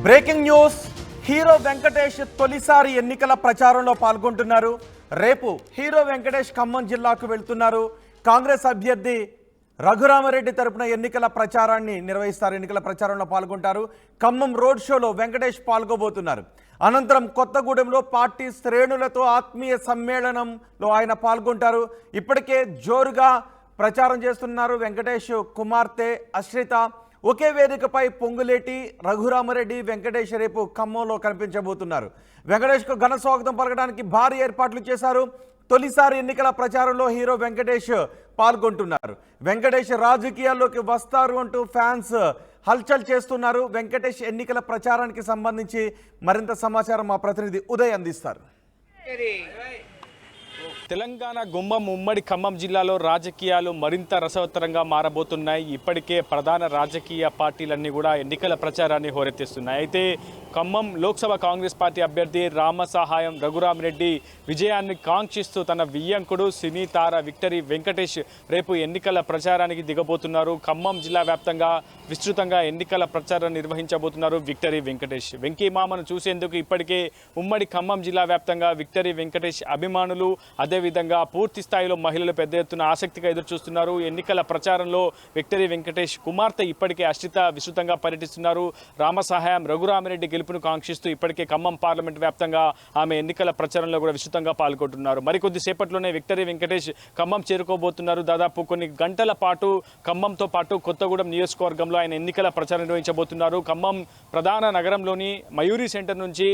Breaking news, hero Venkatesh తొలిసారి ఎన్నికల ప్రచారంలో పాల్గొంటున్నారు. రేపు హీరో వెంకటేష్ ఖమ్మం జిల్లాకు వెళ్తున్నారు. కాంగ్రెస్ అభ్యర్థి రఘురామరెడ్డి తరపున ఎన్నికల ప్రచారాన్ని నిర్వహిస్తారు. ఎన్నికల ప్రచారంలో పాల్గొంటారు. ఖమ్మం రోడ్ షోలో వెంకటేష్ పాల్గొబోతున్నారు. అనంతరం కొత్తగూడెంలో పార్టీ శ్రేణులతో ఆత్మీయ సమ్మేళనంలో ఆయన పాల్గొంటారు. ఇప్పటికే జోరుగా ప్రచారం చేస్తున్నారు వెంకటేష్ కుమార్తె అశ్రిత. ఒకే వేదికపై పొంగులేటి, రఘురామరెడ్డి, వెంకటేష్ రేపు ఖమ్మంలో కనిపించబోతున్నారు. వెంకటేష్కు ఘన స్వాగతం పలకడానికి భారీ ఏర్పాట్లు చేశారు. తొలిసారి ఎన్నికల ప్రచారంలో హీరో వెంకటేష్ పాల్గొంటున్నారు. వెంకటేష్ రాజకీయాల్లోకి వస్తారు అంటూ ఫ్యాన్స్ హల్చల్ చేస్తున్నారు. వెంకటేష్ ఎన్నికల ప్రచారానికి సంబంధించి మరింత సమాచారం మా ప్రతినిధి ఉదయ్ అందిస్తారు. తెలంగాణ గుమ్మం ఉమ్మడి ఖమ్మం జిల్లాలో రాజకీయాలు మరింత రసవత్తరంగా మారబోతున్నాయి. ఇప్పటికే ప్రధాన రాజకీయ పార్టీలన్నీ కూడా ఎన్నికల ప్రచారాన్ని హోరెత్తిస్తున్నాయి. అయితే ఖమ్మం లోక్సభ కాంగ్రెస్ పార్టీ అభ్యర్థి రామసహాయం రఘురామరెడ్డి విజయాన్ని కాంక్షిస్తూ తన వియ్యంకుడు సినీ తార విక్టరీ వెంకటేష్ రేపు ఎన్నికల ప్రచారానికి దిగబోతున్నారు. ఖమ్మం జిల్లా వ్యాప్తంగా విస్తృతంగా ఎన్నికల ప్రచారం నిర్వహించబోతున్నారు విక్టరీ వెంకటేష్. వెంకీమామను చూసేందుకు ఇప్పటికే ఉమ్మడి ఖమ్మం జిల్లా వ్యాప్తంగా విక్టరీ వెంకటేష్ అభిమానులు, అదేవిధంగా పూర్తి స్థాయిలో మహిళలు పెద్ద ఎత్తున ఆసక్తిగా ఎదురు చూస్తున్నారు. ఎన్నికల ప్రచారంలో విక్టరీ వెంకటేష్ కుమార్తె ఇప్పటికే అశ్రిత విస్తృతంగా పర్యటిస్తున్నారు. రామసహాయం రఘురామరెడ్డి గెలుపును కాంక్షిస్తూ ఇప్పటికే ఖమ్మం పార్లమెంట్ వ్యాప్తంగా ఆమె ఎన్నికల ప్రచారంలో కూడా విస్తృతంగా పాల్గొంటున్నారు. మరికొద్ది సేపట్లోనే విక్టరీ వెంకటేష్ ఖమ్మం చేరుకోబోతున్నారు. దాదాపు కొన్ని గంటల పాటు ఖమ్మంతో పాటు కొత్తగూడెం నియోజకవర్గంలో ఆయన ఎన్నికల ప్రచారం నిర్వహించబోతున్నారు. ఖమ్మం ప్రధాన నగరంలోని మయూరి సెంటర్ నుంచి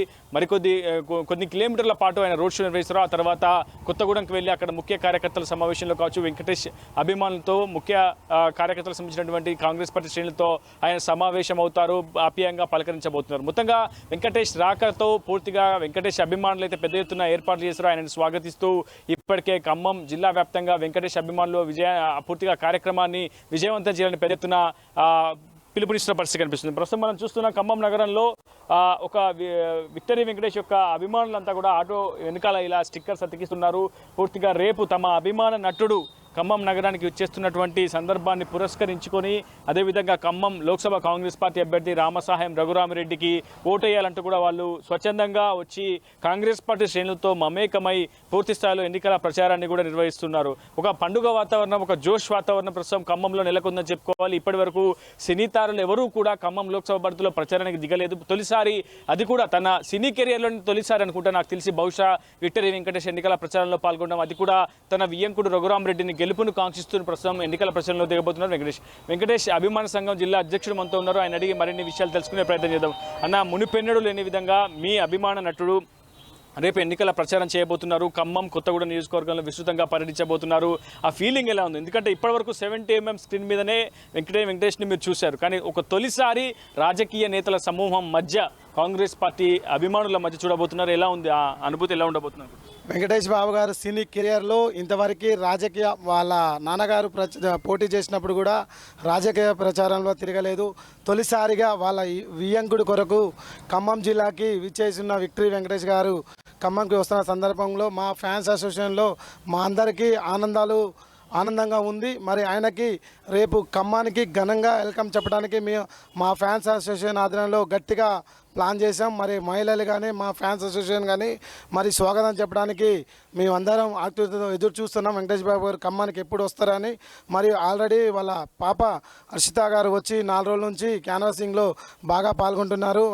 కొన్ని కిలోమీటర్ల పాటు ఆయన రోడ్ షో నిర్వహిస్తారు. ఆ తర్వాత కొత్తగూడెంకి వెళ్ళి అక్కడ ముఖ్య కార్యకర్తల సమావేశంలో కావచ్చు, వెంకటేష్ అభిమానులతో, ముఖ్య కార్యకర్తలకు సంబంధించినటువంటి కాంగ్రెస్ పార్టీ శ్రేణులతో ఆయన సమావేశం అవుతారు. ఆప్యాయంగా పలకరించబోతున్నారు. మొత్తంగా వెంకటేష్ రాకతో పూర్తిగా వెంకటేష్ అభిమానులు అయితే పెద్ద ఎత్తున ఏర్పాట్లు చేశారు. ఆయనను స్వాగతిస్తూ ఇప్పటికే ఖమ్మం జిల్లా వ్యాప్తంగా వెంకటేష్ అభిమానులు పూర్తిగా కార్యక్రమాన్ని విజయవంతం చేయాలని పెద్ద ఎత్తున పిలుపునిస్తున్న పరిస్థితి కనిపిస్తుంది. ప్రస్తుతం మనం చూస్తున్న ఖమ్మం నగరంలో ఒక విక్టరీ వెంకటేష్ యొక్క అభిమానులంతా కూడా ఆటో వెనకాల ఇలా స్టిక్కర్స్ అతికిస్తున్నారు. పూర్తిగా రేపు తమ అభిమాన నటుడు ఖమ్మం నగరానికి వచ్చేస్తున్నటువంటి సందర్భాన్ని పురస్కరించుకొని, అదేవిధంగా ఖమ్మం లోక్సభ కాంగ్రెస్ పార్టీ అభ్యర్థి రామసహాయం రఘురామరెడ్డికి ఓటేయాలంటూ కూడా వాళ్ళు స్వచ్ఛందంగా వచ్చి కాంగ్రెస్ పార్టీ శ్రేణులతో మమేకమై పూర్తి స్థాయిలో ఎన్నికల ప్రచారాన్ని కూడా నిర్వహిస్తున్నారు. ఒక పండుగ వాతావరణం, ఒక జోష్ వాతావరణం ప్రస్తుతం ఖమ్మంలో నెలకొందని చెప్పుకోవాలి. ఇప్పటి వరకు సినీ తారలు ఎవరూ కూడా ఖమ్మం లోక్సభ పరిధిలో ప్రచారానికి దిగలేదు. తొలిసారి, అది కూడా తన సినీ కెరియర్లోని తొలిసారి అనుకుంటా నాకు తెలిసి, బహుశా విక్టరీ వెంకటేష్ ఎన్నికల ప్రచారంలో పాల్గొనడం, అది కూడా తన వియ్యంకుడు రఘురామరెడ్డిని గెలుపును కాంక్షిస్తూ ప్రస్తుతం ఎన్నికల ప్రచారంలో దిగబోతున్నారు వెంకటేష్ అభిమాన సంఘం జిల్లా అధ్యక్షుడు మనతో ఉన్నారు. ఆయన అడిగి మరిన్ని విషయాలు తెలుసుకునే ప్రయత్నం చేద్దాం. అన్న, మునిపెన్నడు లేని విధంగా మీ అభిమాన నటుడు రేపు ఎన్నికల ప్రచారం చేయబోతున్నారు. ఖమ్మం కొత్తగూడెం నియోజకవర్గంలో విస్తృతంగా పర్యటించబోతున్నారు. ఆ ఫీలింగ్ ఎలా ఉంది? ఎందుకంటే ఇప్పటివరకు 70mm స్క్రీన్ మీదనే వెంకటేష్ని మీరు చూశారు. కానీ ఒక తొలిసారి రాజకీయ నేతల సమూహం మధ్య, కాంగ్రెస్ పార్టీ అభిమానుల మధ్య చూడబోతున్నారు. ఎలా ఉంది ఆ అనుభూతి? ఎలా ఉండబోతున్నారు? వెంకటేష్ బాబు గారు సినీ కెరియర్లో ఇంతవరకు రాజకీయ, వాళ్ళ నాన్నగారు పోటీ చేసినప్పుడు కూడా రాజకీయ ప్రచారంలో తిరగలేదు. తొలిసారిగా వాళ్ళ వియ్యంకుడి కొరకు ఖమ్మం జిల్లాకి విచ్చేసిన విక్టరీ వెంకటేష్ గారు ఖమ్మంకి వస్తున్న సందర్భంలో మా ఫ్యాన్స్ అసోసియేషన్లో మా అందరికీ ఆనందంగా ఉంది. మరి ఆయనకి రేపు ఖమ్మానికి ఘనంగా వెల్కమ్ చెప్పడానికి మా ఫ్యాన్స్ అసోసియేషన్ ఆధ్వర్యంలో గట్టిగా ప్లాన్ చేసాం. మరి మహిళలు కానీ, మా ఫ్యాన్స్ అసోసియేషన్ కానీ మరి స్వాగతం చెప్పడానికి మేమందరం ఆసక్తితో ఎదురు చూస్తున్నాం. వెంకటేష్ బాబు గారు ఖమ్మానికి ఎప్పుడు వస్తారని. మరి ఆల్రెడీ వాళ్ళ పాప హర్షిత గారు వచ్చి 4 రోజుల నుంచి క్యాన్వాసింగ్లో బాగా పాల్గొంటున్నారు.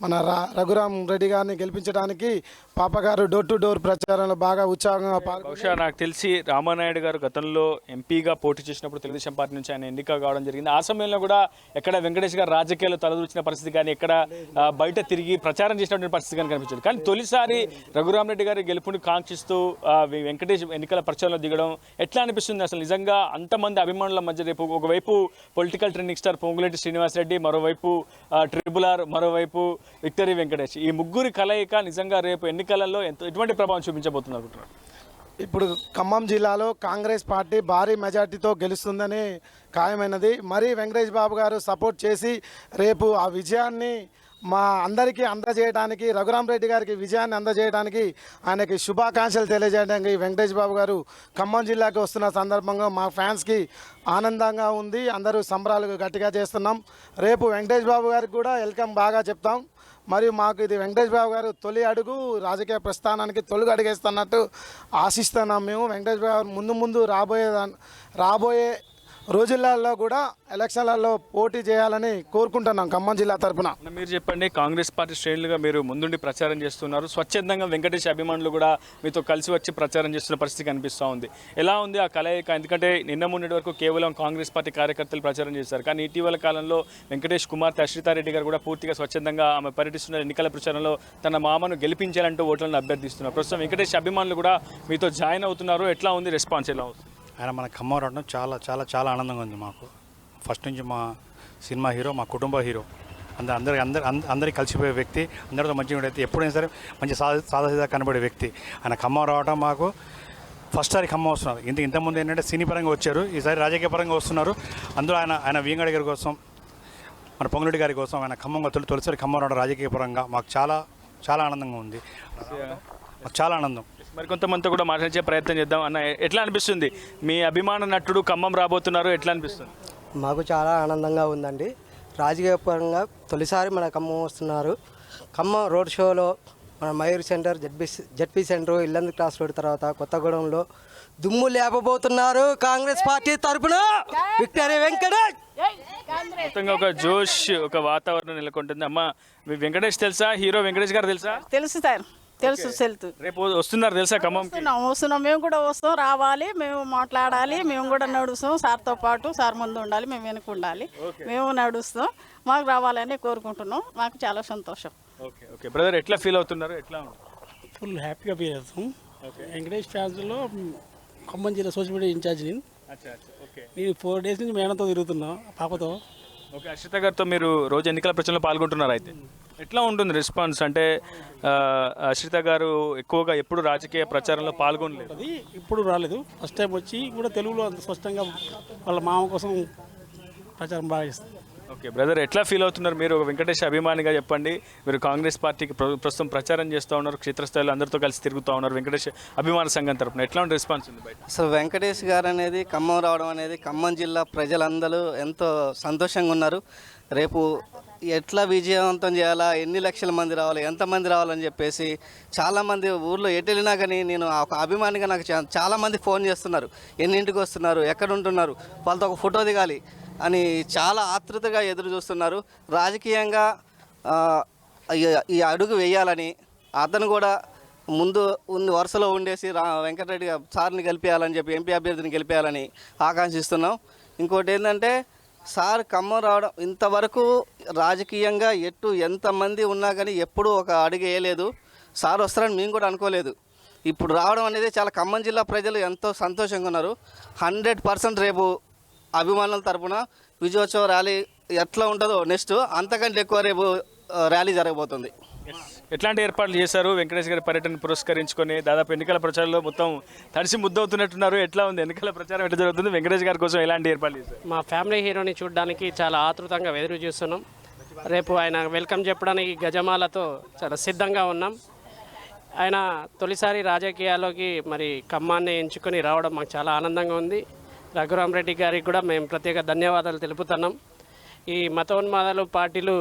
మన రఘురామ్ రెడ్డి గారిని గెలిపించడానికి పాప గారు డోర్ టు డోర్ ప్రచారంలో బాగా ఉత్సాహంగా బహుశా నాకు తెలిసి రామానాయుడు గారు గతంలో ఎంపీగా పోటీ చేసినప్పుడు తెలుగుదేశం పార్టీ నుంచి ఆయన ఎన్నిక కావడం జరిగింది. ఆ సమయంలో కూడా ఎక్కడ వెంకటేష్ గారు రాజకీయాల్లో తలదూచిన పరిస్థితి కానీ, ఎక్కడ బయట తిరిగి ప్రచారం చేసినటువంటి పరిస్థితి కానీ కనిపించింది. కానీ తొలిసారి రఘురామరెడ్డి గారి గెలుపుని కాంక్షిస్తూ వెంకటేష్ ఎన్నికల ప్రచారంలో దిగడం ఎట్లా అనిపిస్తుంది? అసలు నిజంగా అంతమంది అభిమానుల మధ్య రేపు ఒకవైపు political trending star Ponguleti Srinivasa Reddy, మరోవైపు RRR, మరోవైపు విక్టరీ వెంకటేష్, ఈ ముగ్గురి కలయిక నిజంగా రేపు ఎన్నికలలో ఎటువంటి ప్రభావం చూపించబోతున్నారు? ఇప్పుడు ఖమ్మం జిల్లాలో కాంగ్రెస్ పార్టీ భారీ మెజార్టీతో గెలుస్తుందని ఖాయమైనది. మరి వెంకటేష్ బాబు గారు సపోర్ట్ చేసి రేపు ఆ విజయాన్ని మా అందరికీ అందజేయడానికి, రఘురామ్ రెడ్డి గారికి విజయాన్ని అందజేయడానికి, ఆయనకి శుభాకాంక్షలు తెలియజేయడానికి వెంకటేష్ బాబు గారు ఖమ్మం జిల్లాకి వస్తున్న సందర్భంగా మా ఫ్యాన్స్కి ఆనందంగా ఉంది. అందరూ సంబరాలు గట్టిగా చేస్తున్నాం. రేపు వెంకటేష్ బాబు గారికి కూడా వెల్కమ్ బాగా చెప్తాం. మరియు మాకు ఇది వెంకటేష్ బాబు గారు తొలి అడుగు, రాజకీయ ప్రస్థానానికి తొలి అడుగేస్తున్నట్టు ఆశిస్తున్నాం. మేము వెంకటేష్ బాబు గారు ముందు రాబోయే రోజులలో కూడా ఎలక్షన్లలో పోటీ చేయాలని కోరుకుంటున్నాం ఖమ్మం జిల్లా తరఫున. మీరు చెప్పండి, కాంగ్రెస్ పార్టీ శ్రేణులుగా మీరు ముందుండి ప్రచారం చేస్తున్నారు, స్వచ్ఛందంగా వెంకటేష్ అభిమానులు కూడా మీతో కలిసి వచ్చి ప్రచారం చేస్తున్న పరిస్థితి కనిపిస్తూ ఉంది. ఎలా ఉంది ఆ కలయిక? ఎందుకంటే నిన్న మొన్నటి వరకు కేవలం కాంగ్రెస్ పార్టీ కార్యకర్తలు ప్రచారం చేశారు, కానీ ఇటీవల కాలంలో వెంకటేష్ కుమార్తె అశ్రితారెడ్డి గారు కూడా పూర్తిగా స్వచ్ఛందంగా ఆమె పర్యటిస్తున్న ఎన్నికల ప్రచారంలో తన మామను గెలిపించాలంటూ ఓట్లను అభ్యర్థిస్తున్నారు. ప్రస్తుతం వెంకటేష్ అభిమానులు కూడా మీతో జాయిన్ అవుతున్నారు. ఎట్లా ఉంది రెస్పాన్స్? ఎలా ఉంది? ఆయన మన ఖమ్మం రావడం చాలా చాలా చాలా ఆనందంగా ఉంది మాకు. ఫస్ట్ నుంచి మా సినిమా హీరో, మా కుటుంబ హీరో, అందరికి కలిసిపోయే వ్యక్తి, అందరితో మంచిగా ఉండే వ్యక్తి, ఎప్పుడైనా సరే మంచి సాదాసీదా కనబడే వ్యక్తి. ఆయన ఖమ్మం రావడం మాకు ఫస్ట్ సారి ఖమ్మం వస్తున్నారు. ఇంతకుముందు ఏంటంటే సినీ పరంగా వచ్చారు, ఈసారి రాజకీయ పరంగా వస్తున్నారు. అందులో ఆయన వీంగడి గారి కోసం, మన పొంగులెడ్డి గారి కోసం ఆయన ఖమ్మం తొలిసారి ఖమ్మం రావడం రాజకీయ పరంగా మాకు చాలా చాలా ఆనందంగా ఉంది. మాకు చాలా ఆనందం. మరి కొంతమందితో కూడా మాట్లాడే ప్రయత్నం చేద్దాం. అన్న, ఎట్లా అనిపిస్తుంది? మీ అభిమాన నటుడు ఖమ్మం రాబోతున్నారు, ఎట్లా అనిపిస్తుంది? మాకు చాలా ఆనందంగా ఉందండి. రాజకీయ పరంగా తొలిసారి మన ఖమ్మం వస్తున్నారు. ఖమ్మం రోడ్ షోలో మన Mayur centre, ZP centre, Yellandu cross road తర్వాత కొత్తగూడెంలో దుమ్ము లేపబోతున్నారు కాంగ్రెస్ పార్టీ తరఫున. విక్టరీ వెంకటేష్. మొత్తంగా ఒక జోష్, ఒక వాతావరణం నెలకొంటుంది. అమ్మ, మీ వెంకటేష్ తెలుసా? హీరో వెంకటేష్ గారు తెలుసా? తెలుసు సార్, తెలుసు. రేపు వస్తున్నారు తెలుసా ఖమ్మం? వస్తున్నాం, మేము కూడా వస్తాం. రావాలి, మేము మాట్లాడాలి, మేము కూడా నడుస్తాం. సార్తో పాటు సార్ ముందు ఉండాలి, మేము వెనక ఉండాలి. మేము నడుస్తాం, మాకు రావాలని కోరుకుంటున్నాం. మాకు చాలా సంతోషం. ఓకే ఓకే బ్రదర్, ఎట్లా ఫీల్ అవుతున్నారు? ఎట్లా? ఫుల్ హ్యాపీగా ఫీల్ అవుతాం. వెంకటేష్ ఫ్యాన్స్లో ఖమ్మం జిల్లా సోషల్ మీడియా ఇన్ఛార్జ్ నేను. నేను 4 days నుంచి మేడంతో తిరుగుతున్నాం, పాపతో. ఓకే, అశ్రిత గారితో మీరు రోజు ఎన్నికల ప్రచారంలో పాల్గొంటున్నారు. అయితే ఎట్లా ఉంటుంది రెస్పాన్స్? అంటే అశ్రిత గారు ఎక్కువగా ఎప్పుడు రాజకీయ ప్రచారంలో పాల్గొనలేదు, అది ఇప్పుడు రాలేదు, ఫస్ట్ టైం వచ్చి కూడా తెలుగులో అంత స్పష్టంగా వాళ్ళ మామ కోసం ప్రచారం బాగా చేస్తారు. ఓకే బ్రదర్, ఎట్లా ఫీల్ అవుతున్నారు మీరు? ఒక వెంకటేష్ అభిమానిగా చెప్పండి. మీరు కాంగ్రెస్ పార్టీకి ప్రస్తుతం ప్రచారం చేస్తూ ఉన్నారు, క్షేత్రస్థాయిలో అందరితో కలిసి తిరుగుతూ ఉన్నారు. వెంకటేష్ అభిమాన సంఘం తరపున ఎట్లా ఉండే రెస్పాన్స్ ఉంది బయట? అసలు వెంకటేష్ గారు అనేది ఖమ్మం రావడం అనేది ఖమ్మం జిల్లా ప్రజలందరూ ఎంతో సంతోషంగా ఉన్నారు. రేపు ఎట్లా విజయవంతం చేయాలా, ఎన్ని లక్షల మంది రావాలి, ఎంతమంది రావాలని చెప్పేసి చాలామంది ఊర్లో ఎటు వెళ్ళినా కానీ నేను ఒక అభిమానిగా నాకు చాలామంది ఫోన్ చేస్తున్నారు, ఎన్నింటికి వస్తున్నారు, ఎక్కడ ఉంటున్నారు, వాళ్ళతో ఒక ఫోటో దిగాలి అని చాలా ఆతృతగా ఎదురు చూస్తున్నారు. రాజకీయంగా ఈ అడుగు వేయాలని, అతను కూడా ముందు వరుసలో ఉండేసి వెంకటరెడ్డి సార్ని గెలిపేయాలని చెప్పి, ఎంపీ అభ్యర్థిని గెలిపేయాలని ఆకాంక్షిస్తున్నాం. ఇంకోటి ఏంటంటే, సార్ ఖమ్మం రావడం ఇంతవరకు రాజకీయంగా ఎంతమంది ఉన్నా కానీ ఎప్పుడూ ఒక అడుగు వేయలేదు. సార్ వస్తారని మేము కూడా అనుకోలేదు. ఇప్పుడు రావడం అనేది చాలా ఖమ్మం జిల్లా ప్రజలు ఎంతో సంతోషంగా ఉన్నారు. 100% రేపు అభిమానుల తరపున విజయోత్సవ ర్యాలీ ఎట్లా ఉంటుందో నెక్స్ట్ అంతకంటే ఎక్కువ రేపు ర్యాలీ జరగబోతుంది. ఎట్లాంటి ఏర్పాట్లు చేశారు? వెంకటేష్ గారి పర్యటన పురస్కరించుకొని దాదాపు ఎన్నికల ప్రచారంలో మొత్తం తడిసి ముద్దవుతున్నట్టున్నారు. ఎట్లా ఉంది ఎన్నికల ప్రచారం? ఎట్లా జరుగుతుంది? వెంకటేష్ గారి కోసం ఎలాంటి ఏర్పాట్లు చేశారు? మా ఫ్యామిలీ హీరోని చూడడానికి చాలా ఆతృతంగా ఎదురు చూస్తున్నాం. రేపు ఆయన వెల్కమ్ చెప్పడానికి గజమాలతో చాలా సిద్ధంగా ఉన్నాం. ఆయన తొలిసారి రాజకీయాల్లోకి మరి ఖమ్మాన్ని ఎంచుకొని రావడం మాకు చాలా ఆనందంగా ఉంది. రఘురామ్ రెడ్డి గారికి కూడా మేము ప్రత్యేక ధన్యవాదాలు తెలుపుతున్నాం. ఈ మతోన్మాదాలు పార్టీలు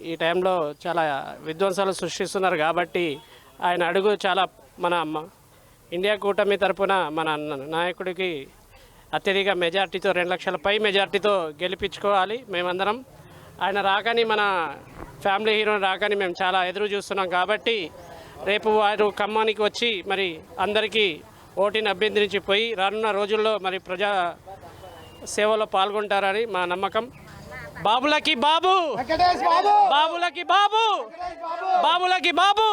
ఈ టైంలో చాలా విధ్వంసాలు సృష్టిస్తున్నారు కాబట్టి ఆయన అడుగు చాలా మన ఇండియా కూటమి తరపున మన నాయకుడికి అత్యధిక మెజార్టీతో 2 లక్షల పై మెజార్టీతో గెలిపించుకోవాలి మేమందరం. ఆయన రాకని, మన ఫ్యామిలీ హీరోని రాకని మేము చాలా ఎదురు చూస్తున్నాం కాబట్టి రేపు వారు ఖమ్మానికి వచ్చి మరి అందరికీ ఓటుని అభ్యర్థించిపోయి రానున్న రోజుల్లో మరి ప్రజా సేవలో పాల్గొంటారని మా నమ్మకం. బాబులకి బాబు, బాబులకి బాబు, బాబులకి బాబు.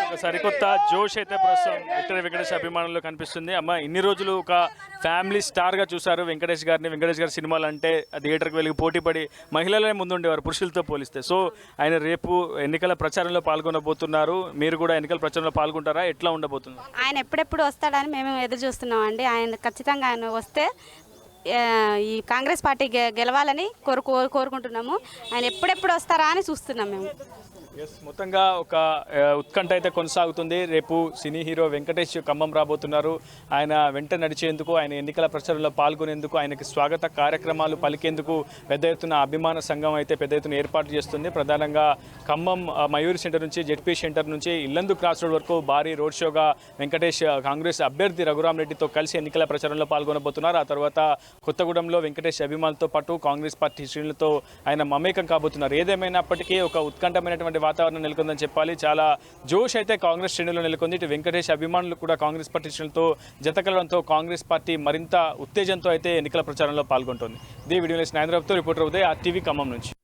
ఒక సరికొత్త జోష్ అయితే ప్రస్తుతం విక్టరీ వెంకటేష్ అభిమానుల్లో కనిపిస్తుంది. అమ్మ, ఇన్ని రోజులు ఒక ఫ్యామిలీ స్టార్గా చూశారు వెంకటేష్ గారిని. వెంకటేష్ గారి సినిమాలు అంటే థియేటర్కి వెళ్ళి పోటీపడి మహిళలే ముందుండేవారు పురుషులతో పోలిస్తే. సో ఆయన రేపు ఎన్నికల ప్రచారంలో పాల్గొనబోతున్నారు. మీరు కూడా ఎన్నికల ప్రచారంలో పాల్గొంటారా? ఎట్లా ఉండబోతున్నారు? ఆయన ఎప్పుడెప్పుడు వస్తాడని మేము ఎదురు చూస్తున్నాం అండి. ఆయన ఖచ్చితంగా ఆయన వస్తే ఈ కాంగ్రెస్ పార్టీ గెలవాలని కోరుకుంటున్నాము. ఆయన ఎప్పుడెప్పుడు వస్తారా అని చూస్తున్నాం మేము. మొత్తంగా ఒక ఉత్కంఠ అయితే కొనసాగుతుంది. రేపు సినీ హీరో వెంకటేష్ ఖమ్మం రాబోతున్నారు. ఆయన వెంట నడిచేందుకు, ఆయన ఎన్నికల ప్రచారంలో పాల్గొనేందుకు, ఆయనకి స్వాగత కార్యక్రమాలు పలికేందుకు పెద్ద ఎత్తున అభిమాన సంఘం అయితే పెద్ద ఎత్తున ఏర్పాటు చేస్తుంది. ప్రధానంగా ఖమ్మం మయూరి సెంటర్ నుంచి, జెడ్పీ సెంటర్ నుంచి ఇల్లందు క్రాస్ రోడ్ వరకు భారీ రోడ్ షోగా వెంకటేష్ కాంగ్రెస్ అభ్యర్థి రఘురామ్ రెడ్డితో కలిసి ఎన్నికల ప్రచారంలో పాల్గొనబోతున్నారు. ఆ తర్వాత కొత్తగూడెంలో వెంకటేష్ అభిమానులతో పాటు కాంగ్రెస్ పార్టీ శ్రేణులతో ఆయన మమేకం కాబోతున్నారు. ఏదేమైనప్పటికీ ఒక ఉత్కంఠమైనటువంటి వాతావరణం నెలకొందని చెప్పాలి. చాలా జోష్ అయితే కాంగ్రెస్ శ్రేణుల్లో నెలకొంది. ఇటు వెంకటేష్ అభిమానులు కూడా కాంగ్రెస్ పార్టీ శ్రేణులతో జతకలడంతో కాంగ్రెస్ పార్టీ మరింత ఉత్తేజంతో అయితే ఎన్నికల ప్రచారంలో పాల్గొంటోంది. ఇదే వీడియో హైదరాబాద్తో రిపోర్టర్ ఉదయ్ RTV ఖమ్మం నుంచి.